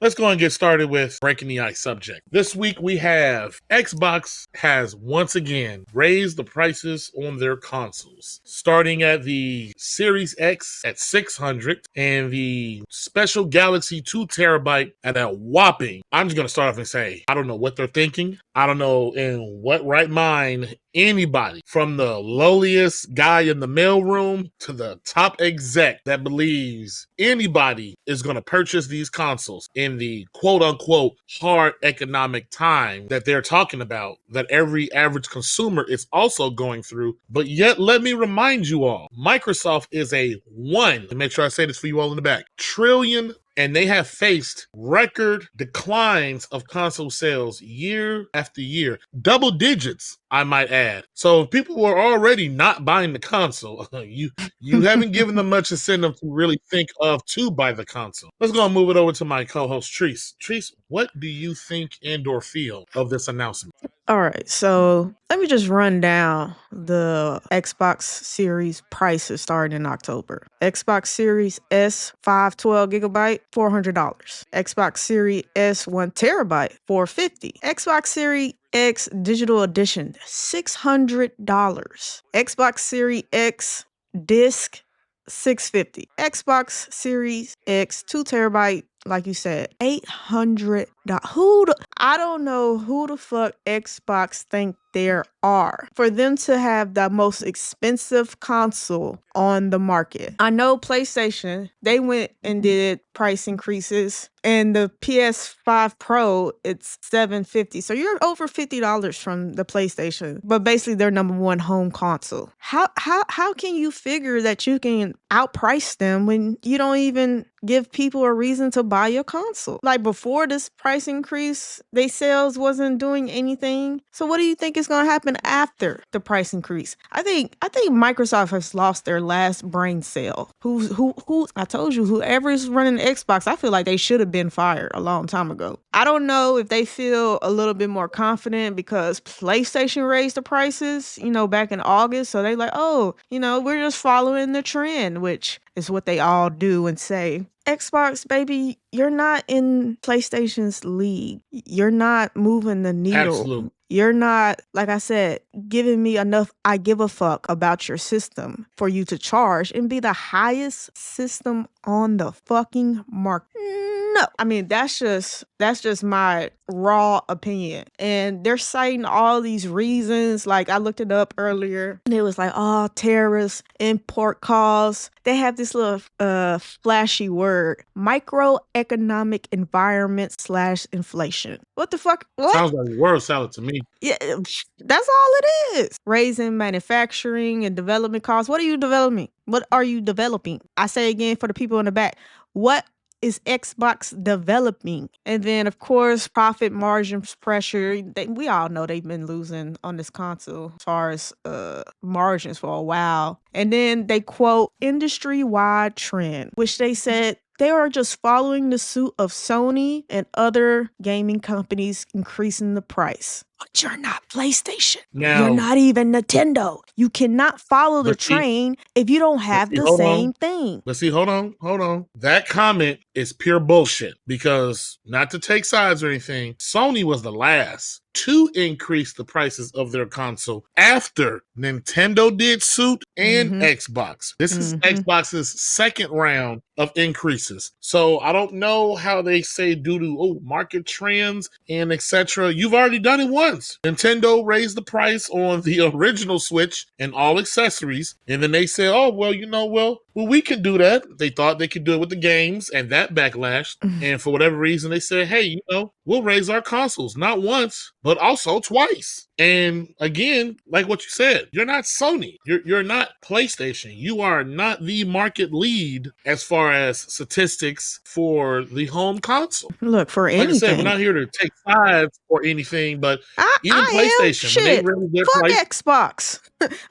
let's go and get started with breaking the ice subject. This week we have Xbox has once again raised the prices on their consoles, starting at the Series X at $600 and the special Galaxy 2 terabyte at a whopping. I'm just going to start off and say, I don't know what they're thinking. I don't know in what right mind anybody, from the lowliest guy in the mailroom to the top exec, that believes anybody is going to purchase these consoles in the quote unquote hard economic time that they're talking about, that every average consumer is also going through. But yet, let me remind you all, Microsoft is a to make sure I say this for you all in the back, trillion, and they have faced record declines of console sales year after year. Double digits, I might add. So if people were already not buying the console, you haven't given them much incentive to really think of to buy the console. Let's go and move it over to my co-host, Trice. Trice, what do you think and or feel of this announcement? All right, so let me just run down the Xbox Series prices starting in October. Xbox Series S 512 gigabyte, $400. Xbox Series S 1 terabyte, $450. Xbox Series X Digital Edition, $600. Xbox Series X Disc, $650. Xbox Series X 2 terabyte, like you said, $800. I don't know who the fuck Xbox think there are for them to have the most expensive console on the market. I know PlayStation, they went and did price increases, and the PS5 Pro, it's $750. So you're over $50 from the PlayStation, but basically their number one home console. How can you figure that you can outprice them when you don't even give people a reason to buy your console? Like, before this price increase, they sales wasn't doing anything. So what do you think is going to happen after the price increase? I think Microsoft has lost their last brain cell. Who I told you, whoever is running the Xbox, I feel like they should have been fired a long time ago. I don't know if they feel a little bit more confident because PlayStation raised the prices, back in August. So they like, oh, we're just following the trend, which is what they all do and say. Xbox, baby, you're not in PlayStation's league. You're not moving the needle. Absolutely. You're not, like I said, giving me enough I give a fuck about your system for you to charge and be the highest system on the fucking market. No. I mean, that's just my raw opinion. And they're citing all these reasons. Like, I looked it up earlier and it was like, oh, terrorists, import costs. They have this little flashy word, microeconomic environment / inflation. What the fuck? What? Sounds like word salad to me. Yeah, that's all it is. Raising manufacturing and development costs. What are you developing? What are you developing? I say again for the people in the back. What is Xbox developing? And then, of course, profit margins pressure. We all know they've been losing on this console as far as margins for a while. And then they quote industry-wide trend, which they said they are just following the suit of Sony and other gaming companies increasing the price. But you're not PlayStation. Now, you're not even Nintendo. You cannot follow the train if you don't have the same thing. But see, hold on. That comment is pure bullshit, because, not to take sides or anything, Sony was the last to increase the prices of their console after Nintendo did suit and Xbox. This is Xbox's second round of increases. So I don't know how they say due to market trends and etc. You've already done it once. Nintendo raised the price on the original Switch and all accessories, and then they say, oh, well, we can do that. They thought they could do it with the games, and that backlash. And for whatever reason, they said, hey, we'll raise our consoles, not once, but also twice. And again, like what you said, you're not Sony. You're not PlayStation. You are not the market lead as far as statistics for the home console. Look, for anything. Like I said, we're not here to take sides or anything, but even PlayStation, when they raised their price, Xbox.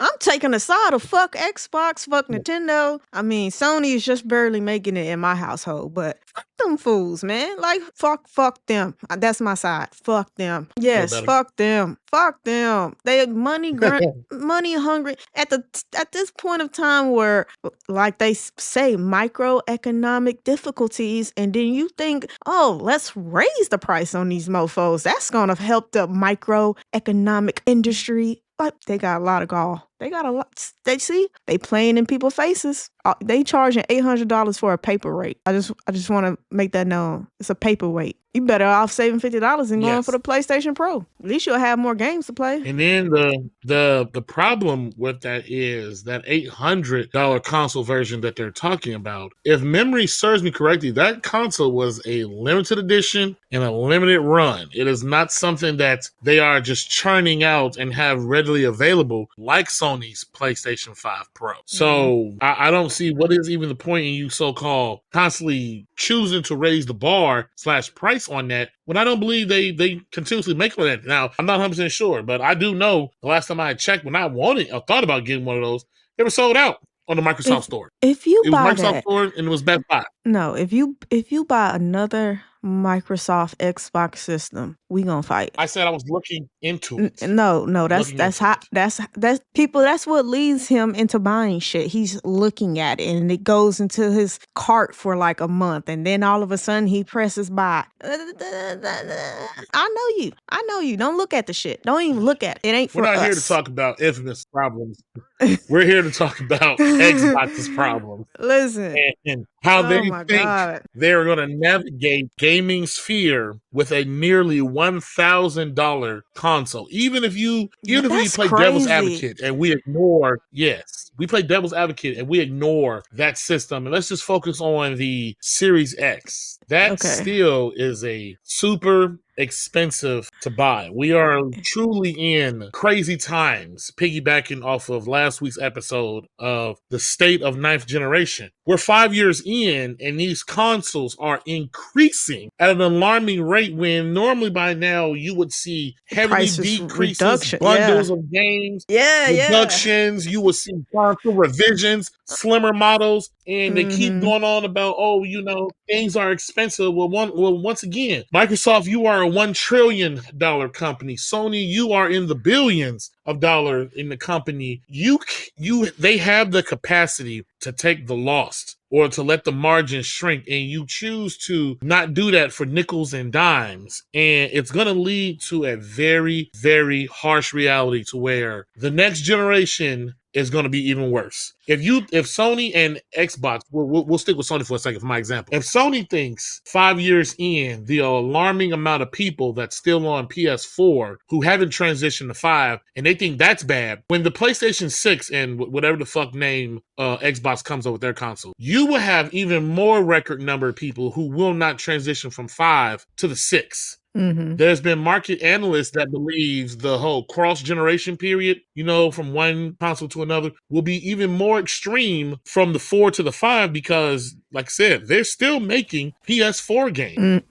I'm taking a side of fuck Xbox, fuck Nintendo. I mean, Sony is just barely making it in my household, but fuck them fools, man. Like, fuck them. That's my side. Fuck them. Yes, fuck them. Fuck Fuck them. They money hungry at this point of time where, like they say, microeconomic difficulties, and then you think, oh, let's raise the price on these mofos. That's gonna help the microeconomic industry. But they got a lot of gall. They got a lot. They playing in people's faces. They charging $800 for a paperweight. I just want to make that known. It's a paperweight. You better off saving $50 and going for the PlayStation Pro. At least you'll have more games to play. And then the problem with that is that $800 console version that they're talking about. If memory serves me correctly, that console was a limited edition and a limited run. It is not something that they are just churning out and have readily available like Sony's PlayStation 5 Pro. So I don't see what is even the point in you so-called constantly choosing to raise the bar / price on that when I don't believe they continuously make on that. Now, I'm not 100% sure, but I do know the last time I checked when I wanted or thought about getting one of those, they were sold out on the Microsoft Store. If you it was buy Microsoft that, Store and it was Best Buy. No, if you buy another Microsoft Xbox system, we gonna fight. I said I was looking into it. No, that's people. That's what leads him into buying shit. He's looking at it, and it goes into his cart for like a month, and then all of a sudden he presses buy. I know you. Don't look at the shit. Don't even look at it. It ain't for us. We're not here to talk about Infamous problems. We're here to talk about Xbox's problems. Listen. And how they think they're going to navigate gaming sphere with a nearly $1,000 console. Even if we play devil's advocate and we ignore, we play devil's advocate and we ignore that system. And let's just focus on the Series X. That still is a super expensive to buy. We are truly in crazy times, piggybacking off of last week's episode of the state of ninth generation. We're 5 years in and these consoles are increasing at an alarming rate when normally by now you would see heavily decreases, bundles of games, reductions, you would see console revisions, slimmer models, and they keep going on about, things are expensive. Well, once again, Microsoft, you are a $1 trillion company. Sony, you are in the billions of dollars in the company. They have the capacity to take the loss or to let the margin shrink, and you choose to not do that for nickels and dimes. And it's going to lead to a very, very harsh reality to where the next generation is going to be even worse. If Sony and Xbox, we'll stick with Sony for a second for my example. If Sony thinks 5 years in, the alarming amount of people that's still on PS4 who haven't transitioned to 5, and they think that's bad, when the PlayStation 6 and whatever the fuck name Xbox comes up with their console, you will have even more record number of people who will not transition from 5 to the 6. There's been market analysts that believes the whole cross-generation period, from one console to another, will be even more extreme from the 4 to the 5 because, like I said, they're still making PS4 games.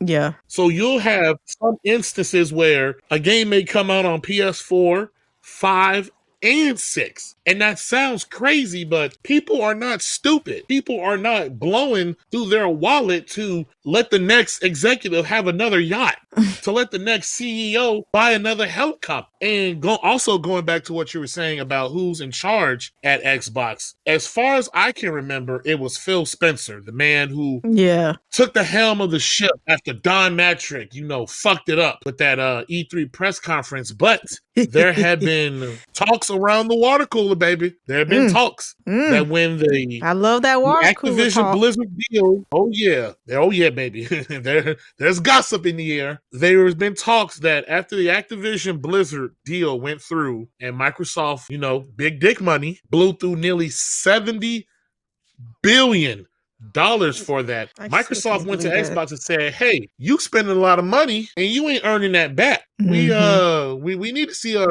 So you'll have some instances where a game may come out on PS4, 5, and 6. And that sounds crazy, but people are not stupid. People are not blowing through their wallet to let the next executive have another yacht, to let the next CEO buy another helicopter. And going back to what you were saying about who's in charge at Xbox, as far as I can remember, it was Phil Spencer, the man who took the helm of the ship after Don Matrick, fucked it up with that E3 press conference. But there had been talks around the water cooler, baby. There have been talks that when I love that water cooler Activision talk. Blizzard deal, baby. There's gossip in the air. There has been talks that after the Activision Blizzard deal went through and Microsoft, big dick money, blew through nearly $70 billion for that. Microsoft went to Xbox and said, "Hey, you spending a lot of money and you ain't earning that back. We need to see a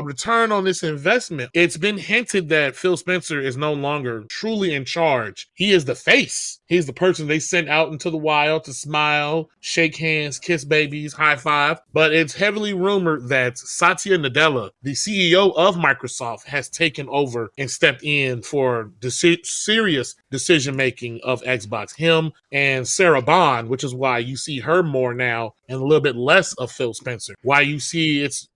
return on this investment." It's been hinted that Phil Spencer is no longer truly in charge. He is the face. He's the person they sent out into the wild to smile, shake hands, kiss babies, high five. But it's heavily rumored that Satya Nadella, the CEO of Microsoft, has taken over and stepped in for serious decision making of Xbox. Him and Sarah Bond, which is why you see her more now and a little bit less of Phil Spencer. answer. Why you see it's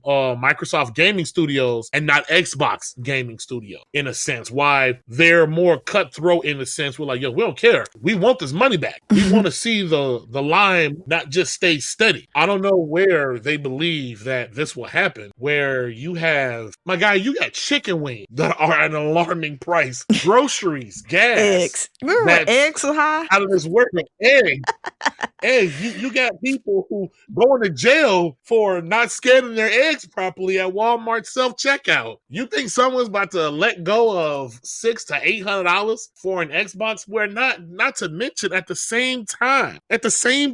Microsoft Gaming Studios and not Xbox Gaming Studio, in a sense. Why they're more cutthroat in a sense. We're like, yo, we don't care. We want this money back. We want to see the line not just stay steady. I don't know where they believe that this will happen, where you have, my guy, you got chicken wings that are at an alarming price, groceries, gas. Eggs. Remember when eggs was high? Out of this work of eggs. Eggs. You got people who going to jail for not scanning their eggs properly at Walmart self-checkout. You think someone's about to let go of $600 to $800 for an Xbox? Where not to mention at the same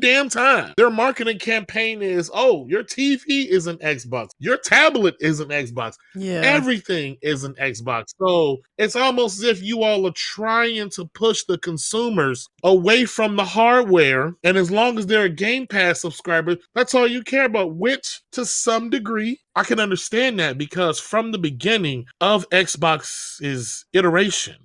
damn time, their marketing campaign is, oh, your TV is an Xbox, your tablet is an Xbox. Yeah. Everything is an Xbox. So it's almost as if you all are trying to push the consumers away from the hardware. And as long as they're a Game Pass subscriber, that's all you care about, which to some degree, I can understand that, because from the beginning of Xbox's iteration,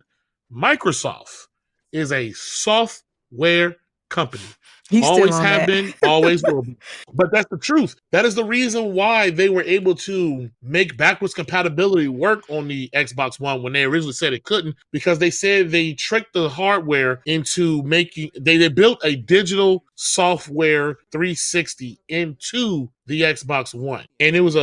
Microsoft is a software company. He's always still on have that. been, always will be. But that's the truth. That is the reason why they were able to make backwards compatibility work on the Xbox One when they originally said it couldn't, because they said they tricked the hardware into making, they built a digital software 360 into the Xbox One. And it was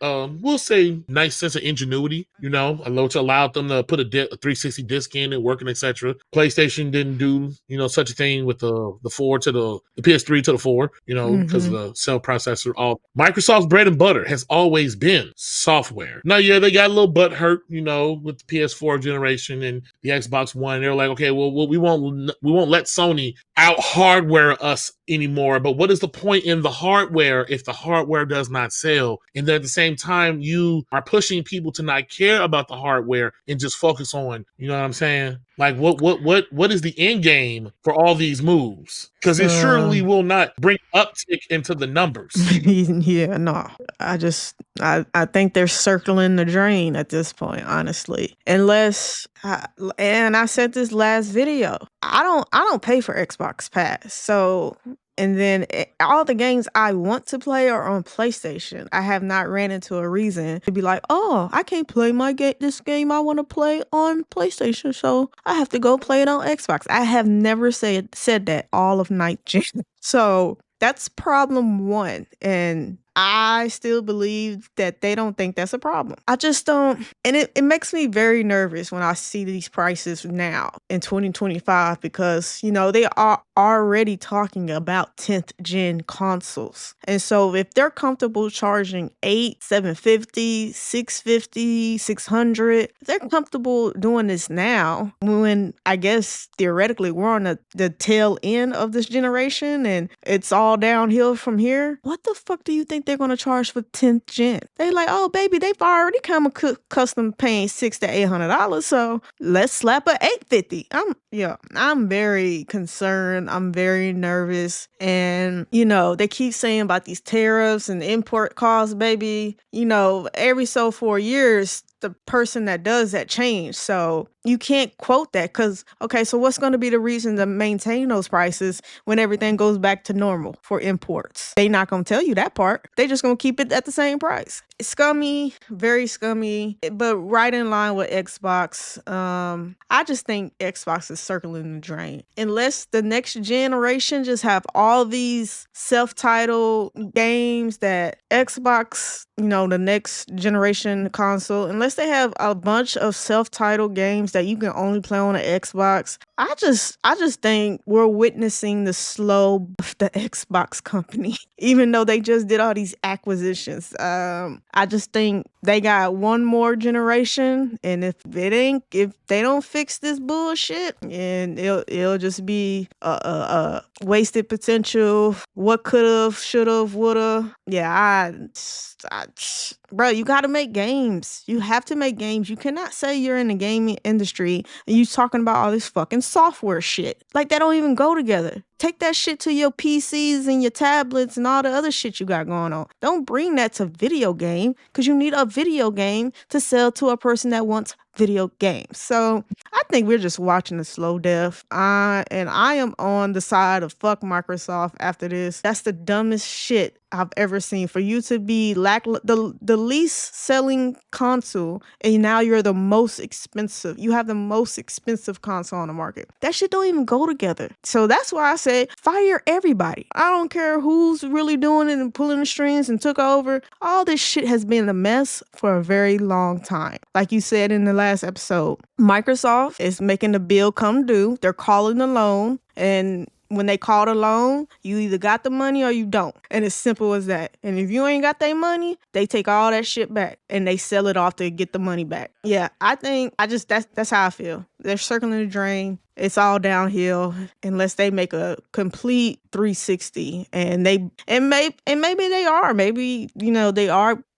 we'll say nice sense of ingenuity, which allowed them to put a 360 disc in and working, etc. PlayStation didn't do, such a thing with the 4 to the PS3 to the 4, because of the cell processor. All Microsoft's bread and butter has always been software. Now, yeah, they got a little butt hurt, with the PS4 generation and the Xbox One. They're like, okay, well, we won't let Sony out hardware us anymore. But what is the point in the hardware if the hardware does not sell? And then at the same time, you are pushing people to not care about the hardware and just focus on, you know what I'm saying? Like, what is the end game for all these moves? Because it surely will not bring uptick into the numbers. Yeah, no. I think they're circling the drain at this point, honestly. Unless, and I said this last video, I don't pay for Xbox Pass, so. And then all the games I want to play are on PlayStation. I have not ran into a reason to be like, oh, I can't play this game I want to play on PlayStation, so I have to go play it on Xbox. I have never said that all of night gen. So that's problem one. And I still believe that they don't think that's a problem. I just don't. And it makes me very nervous when I see these prices now in 2025, because, they are already talking about 10th gen consoles. And so if they're comfortable charging $750, $650, $600, if they're comfortable doing this now, when I guess theoretically we're on the tail end of this generation and it's all downhill from here, what the fuck do you think they're going to charge for 10th gen? They like, oh baby, they've already come custom paying $600 to $800, so let's slap a $850. I'm very concerned. I'm very nervous. And they keep saying about these tariffs and import costs, baby. Every so 4 years the person that does that change. So you can't quote that, because, okay, so what's going to be the reason to maintain those prices when everything goes back to normal for imports? They not going to tell you that part. They just going to keep it at the same price. It's scummy, very scummy, but right in line with Xbox. I just think Xbox is circling the drain. Unless the next generation just have all these self-titled games that Xbox, the next generation console, unless they have a bunch of self-titled games that you can only play on an Xbox, I just think we're witnessing the slow of the Xbox company, even though they just did all these acquisitions. I just think they got one more generation, and if they don't fix this bullshit, and it'll just be a wasted potential. What could've, should've, would've. Yeah, bro, you gotta make games. You have to make games. You cannot say you're in the gaming industry and you talking about all this fucking software shit. Like, that don't even go together. Take that shit to your PCs and your tablets and all the other shit you got going on. Don't bring that to video game, because you need a video game to sell to a person that wants video games. So I think we're just watching a slow death. And I am on the side of fuck Microsoft after this. That's the dumbest shit I've ever seen. For you to be the least selling console, and now you're the most expensive. You have the most expensive console on the market. That shit don't even go together. So that's why I said fire everybody. I don't care who's really doing it and pulling the strings and took over. All this shit has been a mess for a very long time. Like you said in the last episode, Microsoft is making the bill come due. They're calling the loan, and when they call the loan, you either got the money or you don't. And it's simple as that. And if you ain't got their money, they take all that shit back and they sell it off to get the money back. Yeah, that's how I feel. They're circling the drain. It's all downhill unless they make a complete 360. And maybe they are. Maybe,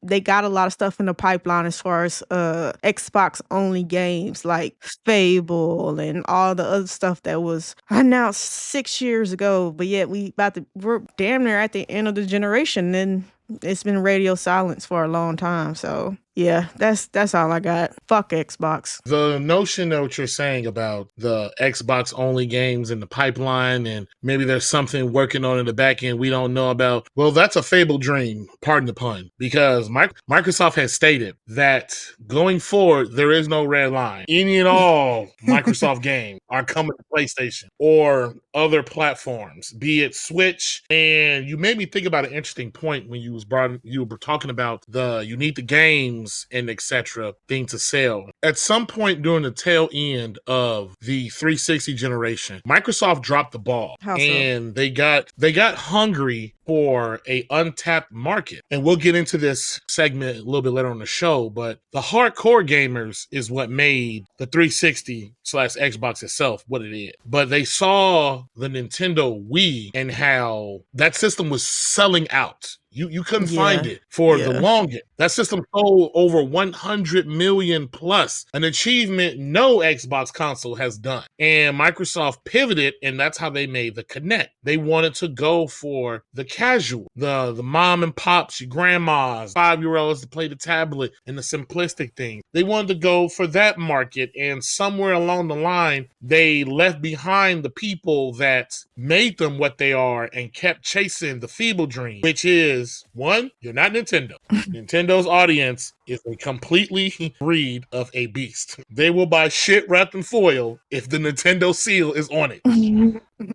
they got a lot of stuff in the pipeline as far as Xbox only games like Fable and all the other stuff that was announced 6 years ago. But yet we're damn near at the end of the generation, and it's been radio silence for a long time. So yeah, that's all I got. Fuck Xbox. The notion of what you're saying about the Xbox only games in the pipeline, and maybe there's something working on in the back end we don't know about. Well, that's a fable dream, pardon the pun, because Microsoft has stated that going forward, there is no red line. Any and all Microsoft games are coming to PlayStation or other platforms, be it Switch. And you made me think about an interesting point when you were talking about you need the games and etc. thing to sell. At some point during the tail end of the 360 generation, Microsoft dropped the ball. How so? And they got hungry for a untapped market. And we'll get into this segment a little bit later on the show, but the hardcore gamers is what made the 360 / Xbox itself what it is. But they saw the Nintendo Wii and how that system was selling out. You couldn't find it for the longest. That system sold over 100 million plus, an achievement no Xbox console has done. And Microsoft pivoted, and that's how they made the Kinect. They wanted to go for the casual, the mom and pops, your grandmas, 5-year-olds to play the tablet and the simplistic thing. They wanted to go for that market, and somewhere along the line, they left behind the people that made them what they are and kept chasing the feeble dream, which is, one, you're not Nintendo. Nintendo's audience is a completely breed of a beast. They will buy shit wrapped in foil if the Nintendo seal is on it.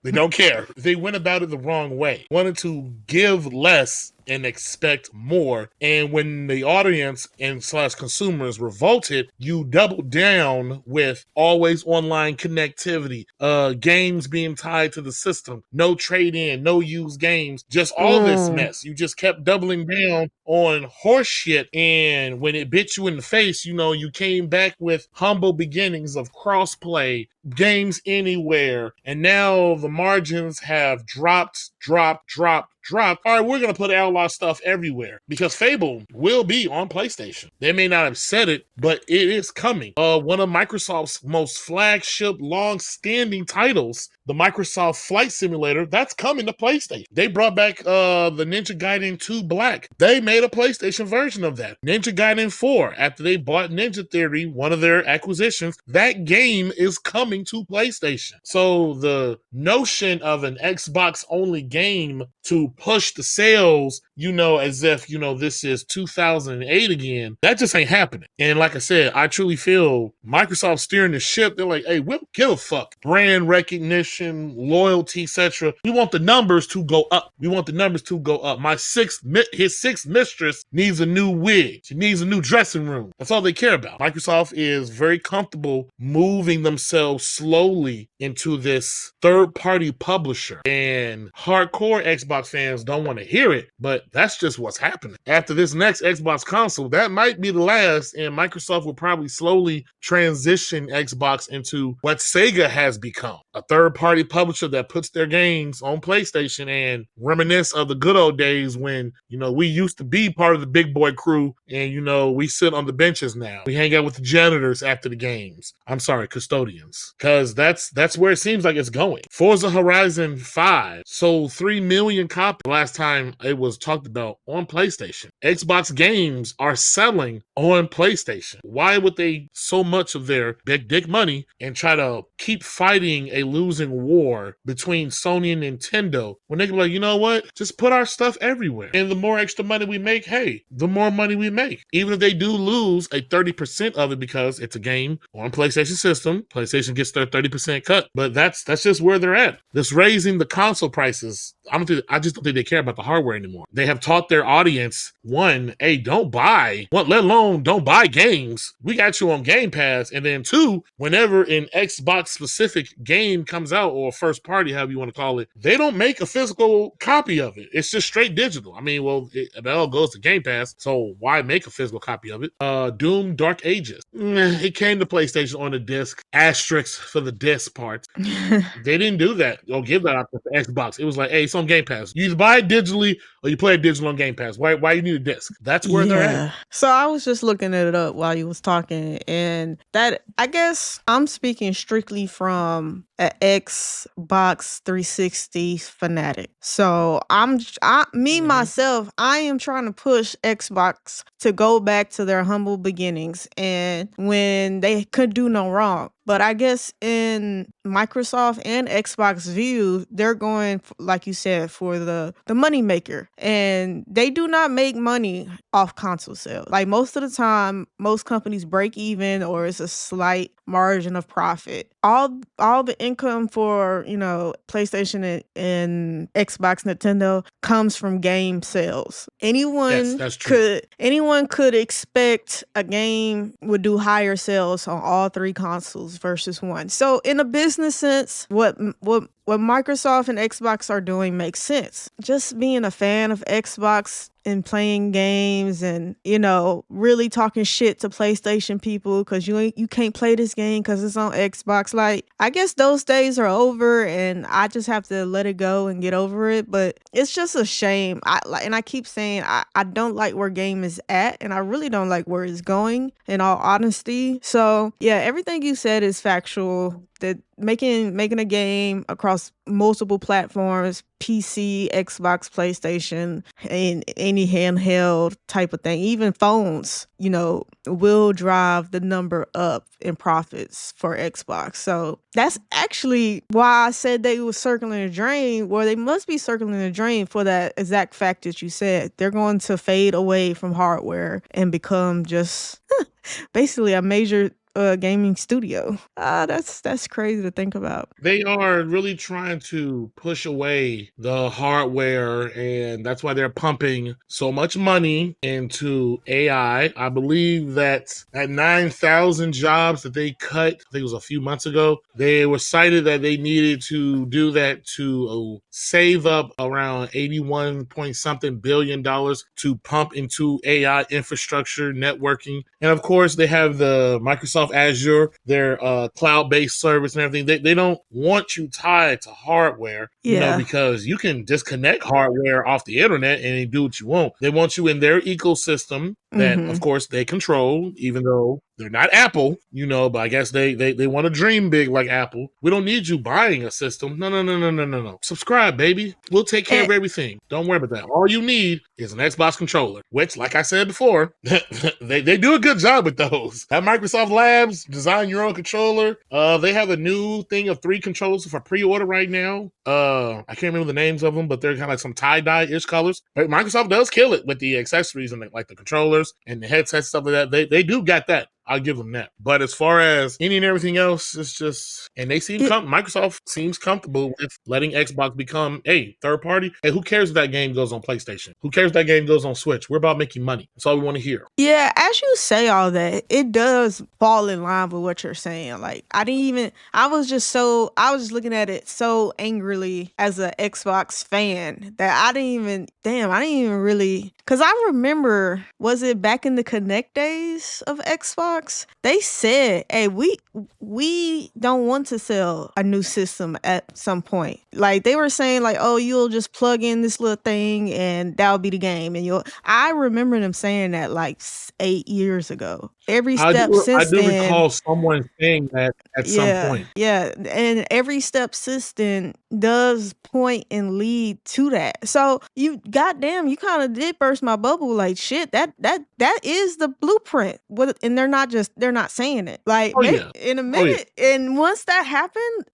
They don't care. They went about it the wrong way. Wanted to give less and expect more. And when the audience and / consumers revolted, you doubled down with always online connectivity, games being tied to the system, no trade-in, no used games, just all this mess. You just kept doubling down on horse shit. And when it bit you in the face, you came back with humble beginnings of crossplay, games anywhere. And now the margins have dropped. All right, we're going to put Outlaw stuff everywhere because Fable will be on PlayStation. They may not have said it, but it is coming. One of Microsoft's most flagship, long-standing titles, the Microsoft Flight Simulator, that's coming to PlayStation. They brought back the Ninja Gaiden 2 Black. They made a PlayStation version of that. Ninja Gaiden 4, after they bought Ninja Theory, one of their acquisitions, that game is coming to PlayStation. So the notion of an Xbox-only game to push the sales, as if, this is 2008 again, that just ain't happening. And like I said, I truly feel Microsoft steering the ship. They're like, hey, we don't give a fuck. Brand recognition, loyalty, etc. We want the numbers to go up. His sixth mistress needs a new wig. She needs a new dressing room. That's all they care about. Microsoft is very comfortable moving themselves slowly into this third-party publisher. And hardcore Xbox fans don't want to hear it, but that's just what's happening. After this next Xbox console, that might be the last, and Microsoft will probably slowly transition Xbox into what Sega has become, a third-party publisher that puts their games on PlayStation and reminisce of the good old days when, we used to be part of the big boy crew and, we sit on the benches now. We hang out with the janitors after the games. I'm sorry, custodians. Because that's where it seems like it's going. Forza Horizon 5 sold 3 million copies last time it was talked talked about on PlayStation. Xbox games are selling on PlayStation. Why would they so much of their big dick money and try to keep fighting a losing war between Sony and Nintendo when they can be like, you know what? Just put our stuff everywhere. And the more extra money we make, hey, the more money we make. Even if they do lose a 30% of it because it's a game on PlayStation system, PlayStation gets their 30% cut. But that's just where they're at. This raising the console prices, I just don't think they care about the hardware anymore. They have taught their audience, one, hey, don't buy, let alone don't buy games. We got you on Game Pass. And then two, whenever an Xbox specific game comes out, or first party, however you want to call it, they don't make a physical copy of it. It's just straight digital. I mean, well, it all goes to Game Pass, so why make a physical copy of it? Doom Dark Ages. It came to PlayStation on a disc, asterisk for the disc part. They didn't do that or give that out to Xbox. It was like, hey, it's on Game Pass. You either buy it digitally or you play it digital on Game Pass. Why you need a disc? That's where they're at. So I was just looking it up while you was talking, and that, I guess I'm speaking strictly from an Xbox 360 fanatic. So myself, I am trying to push Xbox to go back to their humble beginnings and when they could do no wrong. But I guess in Microsoft and Xbox view, they're going, like you said, for the money maker. And they do not make money off console sales. Like most of the time, most companies break even or it's a slight margin of profit. All the income for, PlayStation and Xbox, Nintendo comes from game sales. Anyone could expect a game would do higher sales on all three consoles versus one. So in a business sense, what Microsoft and Xbox are doing makes sense. Just being a fan of Xbox and playing games and, really talking shit to PlayStation people because you can't play this game because it's on Xbox. Like, I guess those days are over and I just have to let it go and get over it. But it's just a shame. I keep saying I don't like where game is at and I really don't like where it's going, in all honesty. So yeah, everything you said is factual. That making a game across multiple platforms, PC, Xbox, PlayStation, and any handheld type of thing, even phones, will drive the number up in profits for Xbox. So that's actually why I said they were circling the drain, where they must be circling the drain for that exact fact that you said. They're going to fade away from hardware and become just basically a major gaming studio. That's crazy to think about. They are really trying to push away the hardware, and that's why they're pumping so much money into AI. I believe that at 9,000 jobs that they cut, I think it was a few months ago, they were cited that they needed to do that to save up around 81 point something billion dollars to pump into AI infrastructure, networking. And of course, they have the Microsoft Azure, their cloud-based service and everything. They don't want you tied to hardware, because you can disconnect hardware off the internet and do what you want. They want you in their ecosystem that, of course, they control, even though they're not Apple, but I guess they want to dream big like Apple. We don't need you buying a system. No. Subscribe, baby. We'll take care of everything. Don't worry about that. All you need is an Xbox controller, which, like I said before, they do a good job with those. At Microsoft Labs, design your own controller. They have a new thing of 3 controllers for pre-order right now. I can't remember the names of them, but they're kind of like some tie-dye-ish colors. But Microsoft does kill it with the accessories and like the controllers and the headsets, stuff like that. They do got that. I'll give them that. But as far as any and everything else, it's just, and they seem Microsoft seems comfortable with letting Xbox become a third party. Hey, who cares if that game goes on PlayStation? Who cares if that game goes on Switch? We're about making money. That's all we want to hear. Yeah, as you say all that, it does fall in line with what you're saying. Like, I was just looking at it so angrily as an Xbox fan that I didn't even really, because I remember, was it back in the Kinect days of Xbox? Xbox, they said, "Hey, we don't want to sell a new system at some point." Like they were saying, like, "Oh, you'll just plug in this little thing and that'll be the game." And you'll. I remember them saying that like 8 years ago. Every step I since do then, recall someone saying that at some yeah, point. yeah, and every step system does point and lead to that. So you, goddamn, you kind of did burst my bubble. Like shit, that is the blueprint. What? And they're not saying it. Like Oh maybe yeah. in a Oh yeah. minute, and once that happened,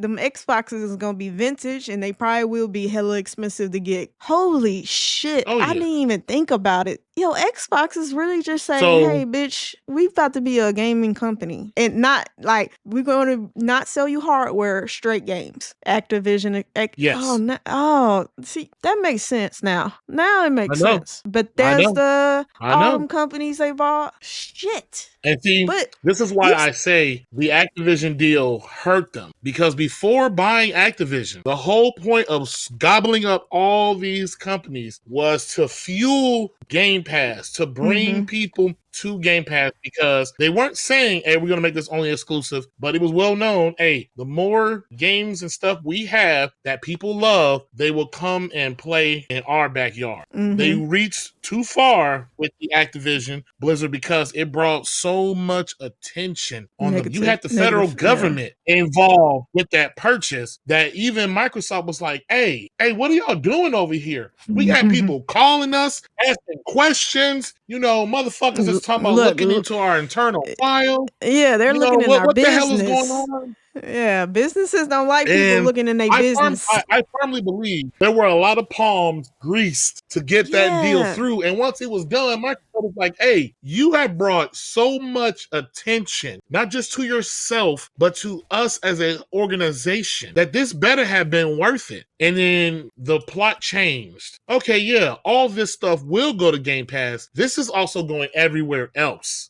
them Xboxes is gonna be vintage, and they probably will be hella expensive to get. Holy shit, Oh I yeah. didn't even think about it. Yo, Xbox is really just saying, So "Hey, bitch, we about to be a gaming company, and not like we're going to not sell you hardware, straight games." Activision, oh, yes, no, oh, see, that makes sense now. Now it I makes know. sense. I know. Bethesda, I all know. them companies they bought, shit. And see, But this is why you, I say the Activision deal hurt them. Because before buying Activision, the whole point of gobbling up all these companies was to fuel Game Pass, to bring mm-hmm, people to Game Pass, because they weren't saying, hey, we're going to make this only exclusive, but it was well known, hey, the more games and stuff we have that people love, they will come and play in our backyard. They mm-hmm, reached too far with the Activision Blizzard because it brought so much attention on them. You had the federal negative, yeah. government involved with that purchase that even Microsoft was like, hey, what are y'all doing over here? We got people calling us, asking questions. Motherfuckers is talking about Look, looking into our internal file. yeah, they're looking in our What the hell is going business. on? Yeah, businesses don't like people And looking in their business. I firmly believe there were a lot of palms greased to get that deal Yeah. through. And once it was done, Microsoft was like, hey, you have brought so much attention, not just to yourself, but to us as an organization, that this better have been worth it. And then the plot changed. Okay, yeah, all this stuff will go to Game Pass. This is also going everywhere else.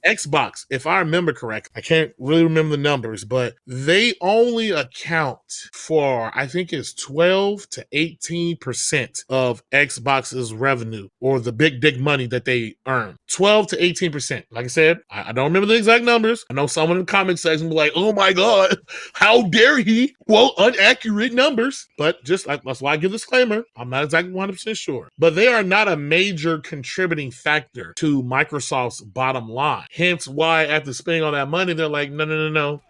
Xbox, if I remember correct, I can't really remember the numbers, but they only account for, I think it's 12 to 18% of Xbox's revenue, or the big dick money that they earn. 12 to 18%. Like I said, I don't remember the exact numbers. I know someone in the comment section will be like, oh my God, how dare he quote inaccurate numbers? But that's why I give a disclaimer. I'm not exactly 100% sure. But they are not a major contributing factor to Microsoft's bottom line. Hence why after spending all that money, they're like, no,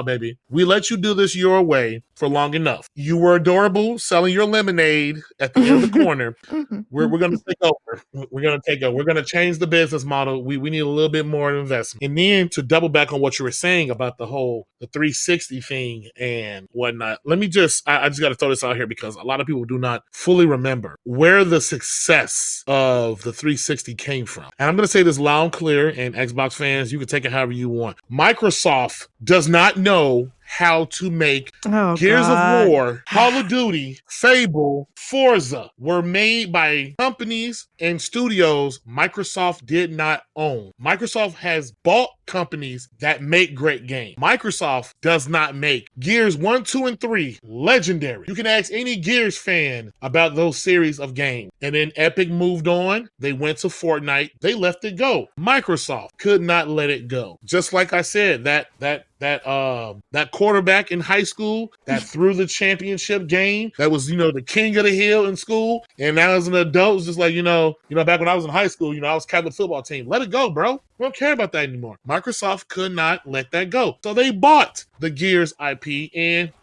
baby. We let you do this your way for long enough. You were adorable selling your lemonade at the end of the corner. We're going to take over. We're going to take over. We're going to change the business model. We need a little bit more investment. And then to double back on what you were saying about the 360 thing and whatnot, I just got to throw this out here because a lot of people do not fully remember where the success of the 360 came from. And I'm going to say this loud and clear, and Xbox fans, you can take it however you want. Microsoft does not know how to make Oh Gears of God. War, Call of Duty, Fable, Forza were made by companies and studios Microsoft did not own. Microsoft has bought companies that make great games. Microsoft does not make Gears 1, 2, and 3 legendary. You can ask any Gears fan about those series of games. And then Epic moved on. They went to Fortnite. They let it go. Microsoft could not let it go. Just like I said, that quarterback in high school that threw the championship game, that was, the king of the hill in school, and now as an adult, it's just like, back when I was in high school, I was captain of the football team. Let it go, bro. We don't care about that anymore. Microsoft could not let that go. So they bought the Gears IP, and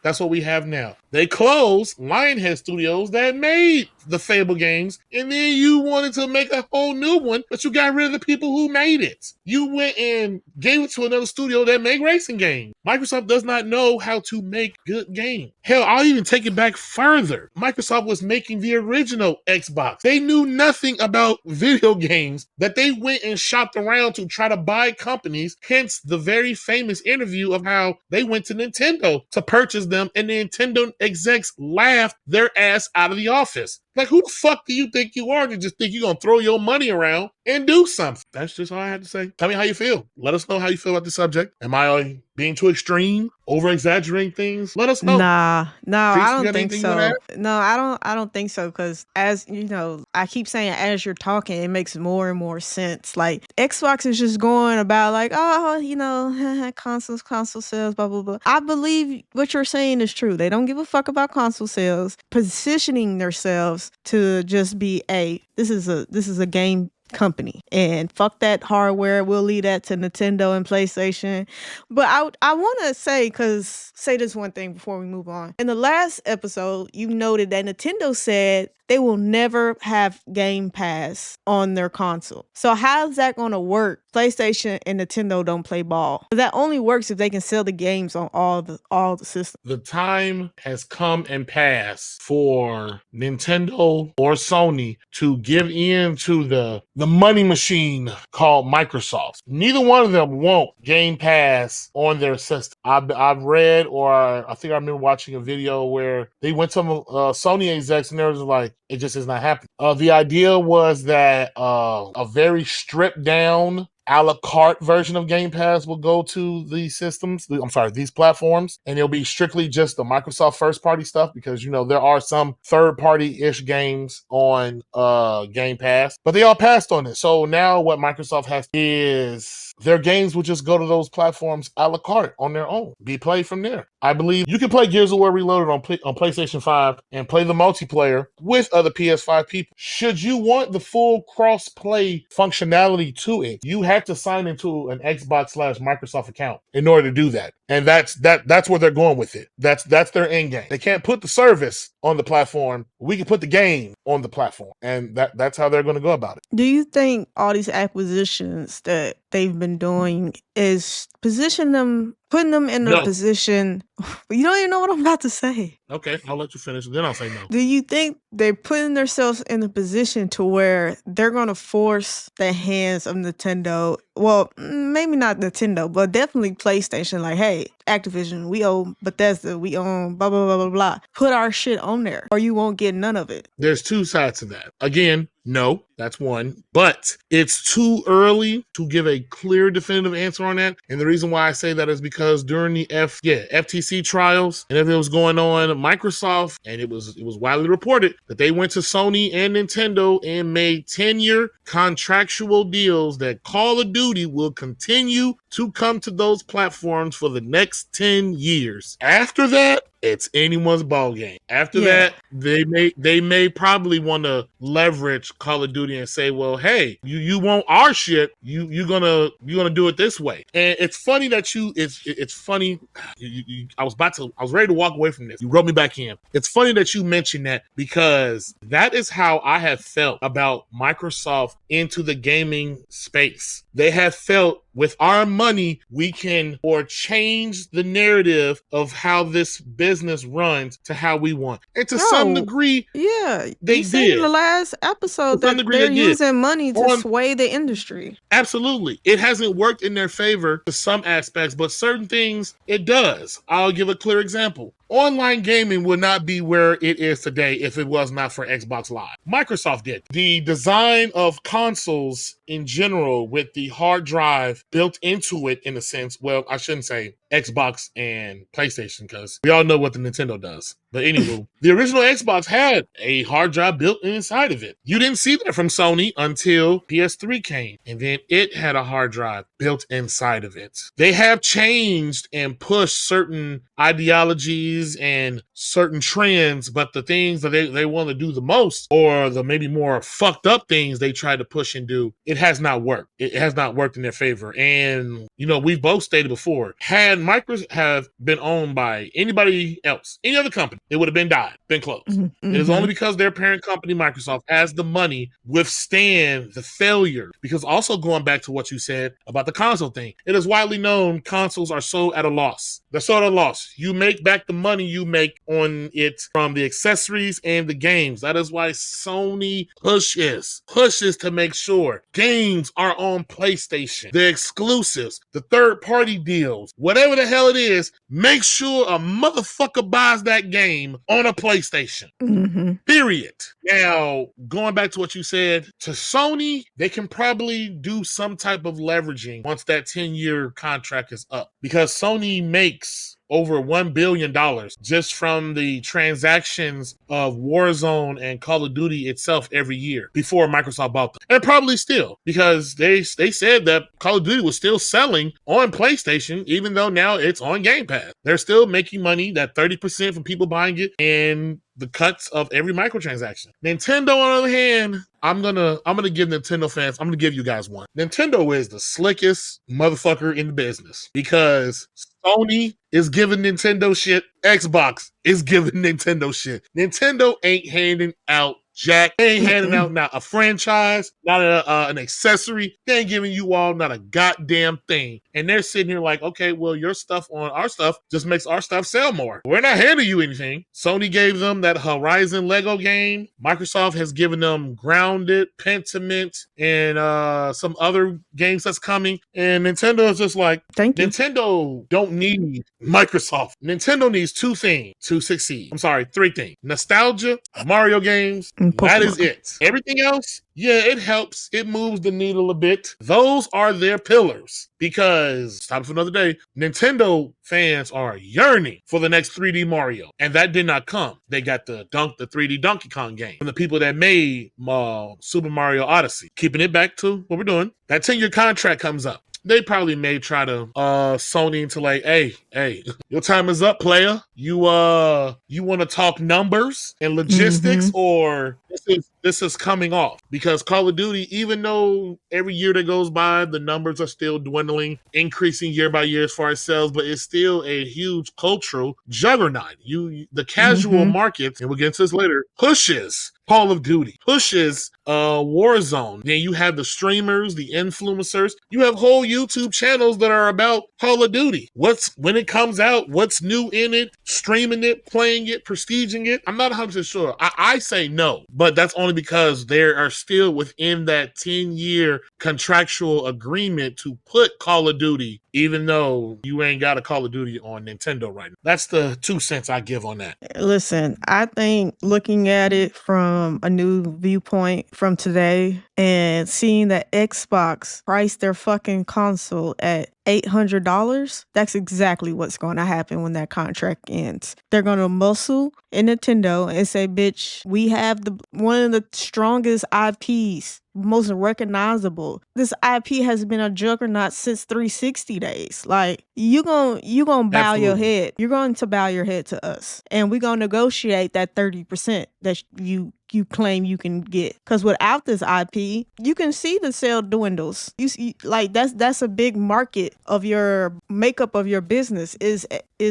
that's what we have now. They closed Lionhead Studios that made the Fable games, and then you wanted to make a whole new one, but you got rid of the people who made it. You went and gave it to another studio that made racing games. Microsoft does not know how to make good games. Hell, I'll even take it back further. Microsoft was making the original Xbox. They knew nothing about video games that they went and shopped around to try to buy companies, hence the very famous interview of how they went to Nintendo to purchase them, and the Nintendo execs laughed their ass out of the office. Like, who the fuck do you think you are to just think you're going to throw your money around and do something? That's just all I had to say. Tell me how you feel. Let us know how you feel about the subject. Am I being too extreme, over exaggerating things? Let us know. Nah, no, I Trice, you don't got think anything you want to add? so. No, I don't think so. Because as you know, I keep saying as you're talking, it makes more and more sense. Like Xbox is just going about like, oh, console sales, blah blah blah. I believe what you're saying is true. They don't give a fuck about console sales, positioning themselves to just be a this is a game company and fuck that hardware. We'll leave that to Nintendo and PlayStation. But I want to say this one thing before we move on. In the last episode, you noted that Nintendo said they will never have Game Pass on their console. So how's that going to work? PlayStation and Nintendo don't play ball. That only works if they can sell the games on all the systems. The time has come and passed for Nintendo or Sony to give in to the money machine called Microsoft. Neither one of them want Game Pass on their system. I've read, or I think I remember watching a video where they went to Sony execs and they was like, it just is not happening. The idea was that a very stripped down a la carte version of Game Pass will go to these platforms, and it'll be strictly just the Microsoft first party stuff because, there are some third party-ish games on Game Pass, but they all passed on it. So now what Microsoft has is their games will just go to those platforms a la carte on their own, be played from there. I believe you can play Gears of War Reloaded on PlayStation 5 and play the multiplayer with other PS5 people. Should you want the full cross-play functionality to it, you have to sign into an Xbox/Microsoft account in order to do that. And that's where they're going with it. That's their end game. They can't put the service on the platform. We can put the game on the platform. And that's how they're going to go about it. Do you think all these acquisitions that they've been doing is putting them in a position? You don't even know what I'm about to say. Okay, I'll let you finish, then I'll say no. Do you think they're putting themselves in a position to where they're going to force the hands of Nintendo? Well, maybe not Nintendo, but definitely PlayStation. Like, hey, Activision, we own Bethesda, we own blah, blah, blah, blah, blah. Put our shit on there or you won't get none of it. There's two sides to that. Again, no, that's one. But it's too early to give a clear, definitive answer on that. And the reason why I say that is because during the FTC trials and everything was going on, Microsoft, and it was widely reported that they went to Sony and Nintendo and made 10-year contractual deals that Call of Duty will continue to come to those platforms for the next 10 years. After that, it's anyone's ball game. After that, they may probably want to leverage Call of Duty and say, well, hey, you want our shit, you're gonna do it this way. And it's funny that it's funny. I was ready to walk away from this. You wrote me back in. It's funny that you mentioned that because that is how I have felt about Microsoft into the gaming space. They have felt with our money, we can change the narrative of how this business runs to how we want. And to some degree, they did. In the last episode that they're using money to sway the industry. Absolutely. It hasn't worked in their favor to some aspects, but certain things it does. I'll give a clear example. Online gaming would not be where it is today if it was not for Xbox Live. Microsoft did. The design of consoles in general with the hard drive built into it in a sense, well, I shouldn't say Xbox and PlayStation because we all know what the Nintendo does. But anywho, the original Xbox had a hard drive built inside of it. You didn't see that from Sony until PS3 came, and then it had a hard drive built inside of it. They have changed and pushed certain ideologies and certain trends, but the things that they want to do the most, or the maybe more fucked up things they try to push and do, it has not worked. It has not worked in their favor. And, we've both stated before, had Microsoft have been owned by anybody else, any other company, it would have been closed. Mm-hmm. It is only because their parent company, Microsoft, has the money withstand the failure. Because also going back to what you said about the console thing, it is widely known consoles are so at a loss. They're so at a loss. You make back the money you make on it from the accessories and the games. That is why Sony pushes to make sure games are on PlayStation. The exclusives, the third-party deals, whatever the hell it is, make sure a motherfucker buys that game on a PlayStation. Mm-hmm. Period. Now, going back to what you said, to Sony, they can probably do some type of leveraging once that 10-year contract is up. Because Sony makes over $1 billion just from the transactions of Warzone and Call of Duty itself every year before Microsoft bought them. And probably still, because they said that Call of Duty was still selling on PlayStation, even though now it's on Game Pass. They're still making money, that 30% from people buying it, and the cuts of every microtransaction. Nintendo, on the other hand, I'm gonna give Nintendo fans, I'm gonna give you guys one. Nintendo is the slickest motherfucker in the business because Sony is giving Nintendo shit. Xbox is giving Nintendo shit. Nintendo ain't handing out jack. They ain't handing out not a franchise, not an accessory. They ain't giving you all not a goddamn thing. And they're sitting here like, okay, well, your stuff on our stuff just makes our stuff sell more. We're not handing you anything. Sony gave them that Horizon Lego game. Microsoft has given them Grounded, Pentiment, and some other games that's coming. And Nintendo is just like, Thank you. Nintendo don't need Microsoft. Nintendo needs two things to succeed. I'm sorry, three things. Nostalgia, Mario games, that is it. Everything else, yeah, it helps. It moves the needle a bit. Those are their pillars because, time for another day, Nintendo fans are yearning for the next 3D Mario. And that did not come. They got the 3D Donkey Kong game from the people that made Super Mario Odyssey. Keeping it back to what we're doing. That 10-year contract comes up. They probably may try to Sony into like, hey, your time is up, player. You want to talk numbers and logistics, or this is coming off? Because Call of Duty, even though every year that goes by, the numbers are still dwindling, increasing year by year as far as sales, but it's still a huge cultural juggernaut. The casual market, and we'll get into this later, pushes Call of Duty, pushes Warzone. Then you have the streamers, the influencers. You have whole YouTube channels that are about Call of Duty. When it comes out, what's new in it, streaming it, playing it, prestiging it. I'm not 100% sure. I say no, but that's only because they are still within that 10-year contractual agreement to put Call of Duty, even though you ain't got a Call of Duty on Nintendo right now. That's the 2 cents I give on that. Listen, I think looking at it from a new viewpoint from today and seeing that Xbox priced their fucking console at $800, that's exactly what's going to happen when that contract ends. They're going to muscle in Nintendo and say, bitch, we have one of the strongest IPs, most recognizable. This IP has been a juggernaut since 360 days. Like, you gonna bow your head. You're going to bow your head to us. And we're going to negotiate that 30% that you claim you can get. Because without this IP, you can see the sale dwindles. You see, like, that's a big market of your makeup of your business is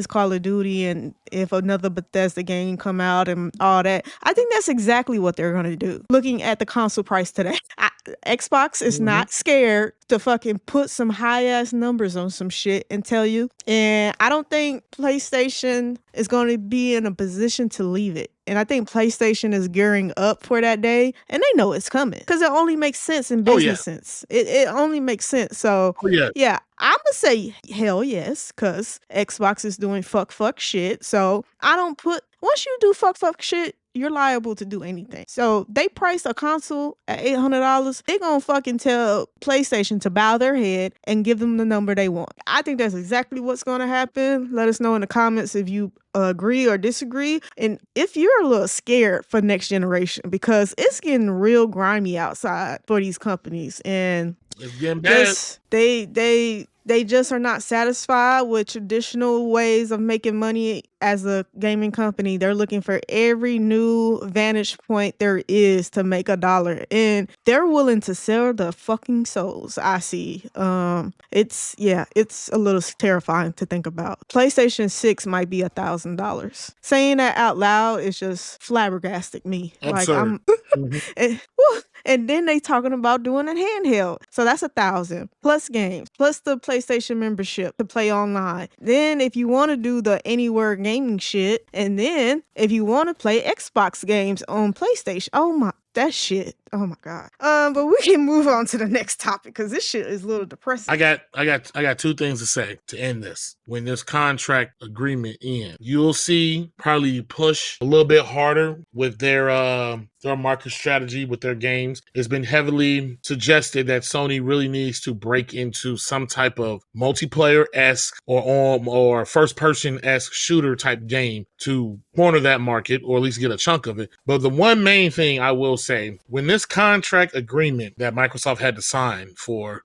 Call of Duty, and if another Bethesda game come out and all that. I think that's exactly what they're going to do. Looking at the console price today, Xbox is not scared to fucking put some high ass numbers on some shit and tell you. And I don't think PlayStation is going to be in a position to leave it. And I think PlayStation is gearing up for that day, and they know it's coming because it only makes sense in business sense. It only makes sense. So yeah, I'm gonna say hell yes, because Xbox is doing fuck shit. So once you do fuck shit, you're liable to do anything. So they price a console at $800. They gonna fucking tell PlayStation to bow their head and give them the number they want. I think that's exactly what's gonna happen. Let us know in the comments if you agree or disagree, and if you're a little scared for next generation, because it's getting real grimy outside for these companies, and it's getting bad. They just are not satisfied with traditional ways of making money as a gaming company. They're looking for every new vantage point there is to make $1, and they're willing to sell the fucking souls. I see. It's a little terrifying to think about. PlayStation 6 might be $1,000. Saying that out loud is just flabbergasted me. Absurd. Like And then they talking about doing a handheld. So that's 1,000 plus games, plus the PlayStation membership to play online. Then if you want to do the anywhere gaming shit, and then if you want to play Xbox games on PlayStation, oh my, that shit. Oh my god. But we can move on to the next topic because this shit is a little depressing. I got two things to say to end this. When this contract agreement ends, you'll see probably push a little bit harder with their market strategy with their games. It's been heavily suggested that Sony really needs to break into some type of multiplayer-esque or first-person-esque shooter type game to corner that market or at least get a chunk of it. But the one main thing I will say, when this contract agreement that Microsoft had to sign for,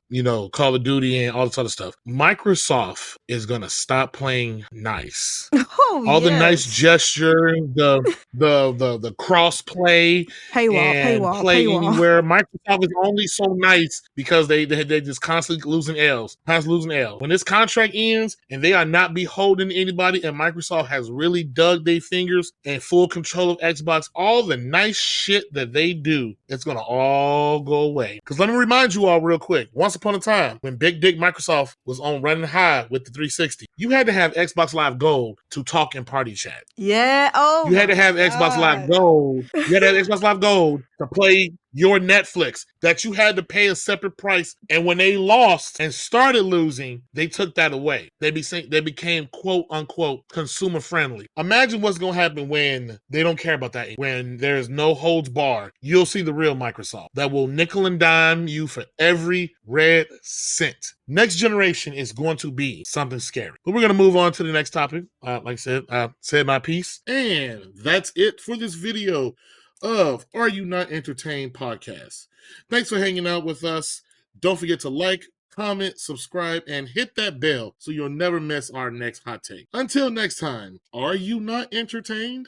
Call of Duty and all this other stuff, Microsoft is going to stop playing nice. Oh, All the nice yes. gesture, the cross play Paywall, and paywall, play paywall. anywhere. Microsoft is only so nice because they just constantly losing L's. When this contract ends and they are not beholden to anybody, and Microsoft has really dug their fingers and full control of Xbox, all the nice shit that they do, it's gonna all go away. Because let me remind you all real quick. Once upon a time, when Big Dick Microsoft was on running high with the 360, you had to have Xbox Live Gold to talk in party chat. Yeah. Oh, You had to have Xbox Live Gold. You had to have Xbox Live Gold to play your Netflix that you had to pay a separate price. And when they lost and started losing, they took that away. They became quote unquote consumer friendly. Imagine what's going to happen when they don't care about that. When there's no holds bar, you'll see the real Microsoft that will nickel and dime you for every red cent. Next generation is going to be something scary. But we're going to move on to the next topic. Like I said, I said my piece. And that's it for this video of Are You Not Entertained podcast. Thanks for hanging out with us. Don't forget to like, comment, subscribe, and hit that bell so you'll never miss our next hot take. Until next time, are you not entertained?